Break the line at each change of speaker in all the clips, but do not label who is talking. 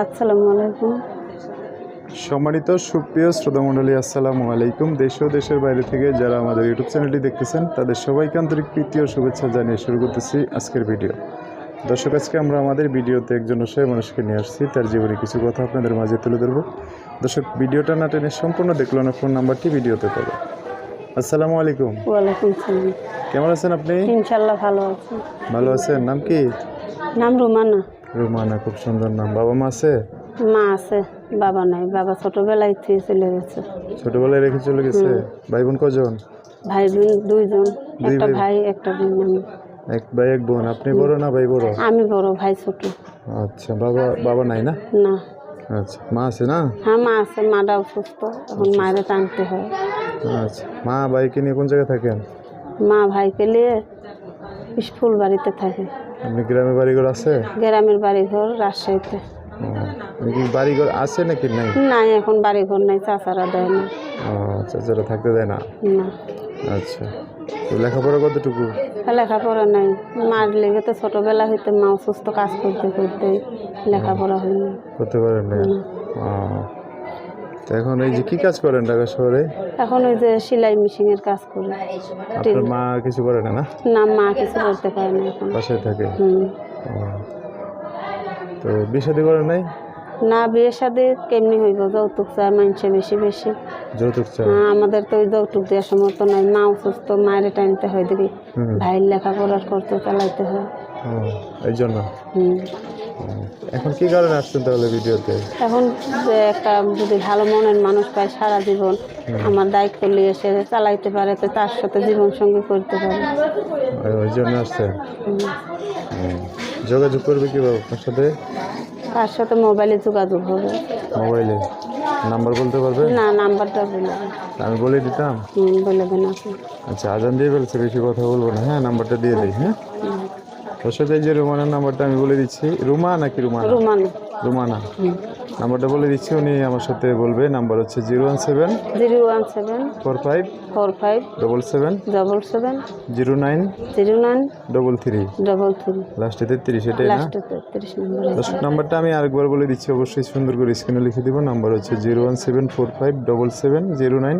আসসালামু আলাইকুম।
সম্মানিত সুপ্রিয় শ্রোতামণ্ডলী, আসসালামু আলাইকুম। দেশ ও দেশের বাইরে থেকে যারা আমাদের ইউটিউব চ্যানেলটি দেখতেছেন তাদের সবাইকে আন্তরিক প্রীতি ও শুভেচ্ছা জানিয়ে শুরু করতেছি আজকের ভিডিও। দর্শক, আজকে আমরা আমাদের ভিডিওতে একজন অসহায় মানুষকে নিয়ে আসছি, তার জীবনে কিছু কথা আপনাদের মাঝে তুলে ধরবো। দর্শক, ভিডিওটা না টেনে সম্পূর্ণ দেখলো না, ফোন নাম্বারটি ভিডিওতে পাবে। আসসালামু আলাইকুম।
ওয়ালাইকুম সালাম।
কেমন আছেন আপনি?
ইনশাল্লাহ ভালো আছি।
ভালো আছেন? নাম কি?
নাম রুমানা।
রুমানা, খুব সুন্দর নাম। বাবা মা আছে?
মা আছে, বাবা নাই। বাবা ছোটবেলায় থেকে চলে গেছে।
ছোটবেলায় রেখে চলে গেছে? ভাই বোন কজন?
ভাই বোন দুইজন,
দুই
একটা
ভাই?
ভাই একটা বোন। আমি
এক ভাই এক বোন। আপনি বড় না ভাই বড়?
আমি বড়, ভাই ছোট।
আচ্ছা, বাবা নাই না?
না।
আচ্ছা, মা আছে না?
হ্যাঁ, মা আছে। মাটা অসুস্থ, এখন মায়ের টানতে হয়।
আচ্ছা, মা ভাইকে নিয়ে কোন জায়গায় থাকেন?
মা ভাইকে নিয়ে ফুল বাড়িতে থাকে।
আপনি গ্রামে বাড়িঘর আছে?
গ্রামের বাড়িঘর রাজশাহীতে।
কি বাড়িঘর আছে নাকি নাই?
নাই, এখন বাড়িঘর নাই, চাচারা দেয় না।
আচ্ছা, যারা থাকতে দেয় না?
না।
আচ্ছা, তো লেখাপড়া কতটুকু?
লেখাপড়া নাই, মার লেগে তো ছোটবেলা হইতে মা অসুস্থ, কাজ করতে করতে লেখাপড়া হয়নি।
করতে পারেন না? তো এখন এই যে কি কাজ করেন ঢাকা শহরে?
এখন ওই যে সেলাই মেশিনের কাজ করি।
আপনার মা কিছু করে না?
না, মা কিছু করতে পারে না এখন।
বাসায় থাকে? তো বিয়ে শাদী করেন নাই?
না, বিয়ে শাদী কেমনি হইব? যৌতুক চায় মানুষে বেশি বেশি।
যৌতুক চায়?
আমাদের তো ওই যৌতুক দেওয়ার সমর্থ নাই। মা অসুস্থ, মায়ের টানতে হয় দেখি, ভাইয়ের লেখাপড়া করতে চালাইতে হয়।
এই জন্য। এখন কি কারণে আসছেন তাহলে ভিডিওতে?
এখন যে একটা যদি ভালো মনের মানুষ পায়, সারা জীবন আমার দায়িত্ব নিয়ে এসে চালাইতে পারে, তো তার সাথে জীবন সঙ্গী করতে পারে।
ওই জন্য আসছেন? যোগাযোগ করবে কিভাবে আপনার সাথে?
তার সাথে মোবাইলে যোগাযোগ হবে।
মোবাইলে নাম্বার বলতে পারবে?
না, নাম্বারটা বলে
আমি বলে দিতাম।
বলে দেন আপনি।
আচ্ছা, আজান দিয়ে ফেলছে, বেশি কথা বলবো না। হ্যাঁ, নাম্বারটা দিয়ে দিই। হ্যাঁ, দর্শক, এই যে রুমানার নাম্বারটা আমি বলে দিচ্ছি। রুমা নাকি রুমানা?
রুমানা।
রুমানা। নাম্বারটা বলে দিচ্ছি, উনি আমার সাথে বলবে। নাম্বার হচ্ছে 017
017
45
45
77
77
09
09
33
33
লাস্টে 33, এটাই না?
লাস্টে 33 নম্বর।
দর্শক, নাম্বারটা আমি আরেকবার বলে দিচ্ছি, অবশ্যই সুন্দর করে স্ক্রিনে লিখে দিব। নাম্বার হচ্ছে 017 45 77 09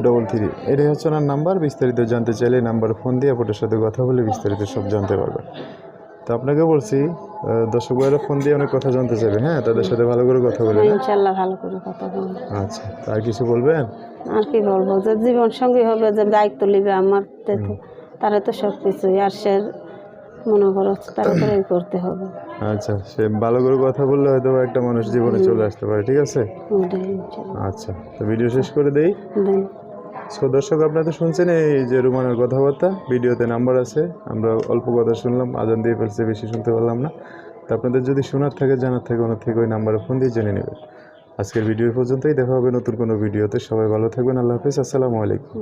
33। এটাই হচ্ছে ওনার নাম্বার। বিস্তারিত জানতে চাইলে নাম্বার ফোন দিয়ে আপনার সাথে কথা বলে বিস্তারিত সব জানতে পারবেন। তো আপনাকে বলছি, দর্শক ভাইয়েরা ফোন দিয়ে অনেক কথা জানতে চাইবে। হ্যাঁ, তাদের সাথে ভালো করে কথা বলে।
ইনশাল্লাহ ভালো করে কথা বলবো।
আচ্ছা, আর কিছু বলবেন?
আর কি বলবো, যে জীবন সঙ্গী হবে, যে দায়িত্ব নিবে আমার, তারা তো সব কিছুই, আর সে মনে করো তারপরে করতে হবে।
আচ্ছা, সে ভালো করে কথা বললে হয়তো একটা মানুষ জীবনে চলে আসতে পারে। ঠিক আছে? আচ্ছা, তো ভিডিও শেষ করে দেই। সো দর্শক, আপনারা তো শুনছেন এই যে রুমানের কথাবার্তা। ভিডিওতে নাম্বার আছে, আমরা অল্প কথা শুনলাম, আজান দিয়ে ফেলছে, বেশি শুনতে পারলাম না। তো আপনাদের যদি শোনার থাকে, জানার থাকে, ওনার থেকে ওই নাম্বারে ফোন দিয়ে জেনে নেবেন। আজকের ভিডিও পর্যন্তই, দেখা হবে নতুন কোনো ভিডিওতে। সবাই ভালো থাকবেন। আল্লাহ হাফিজ। আসসালামু আলাইকুম।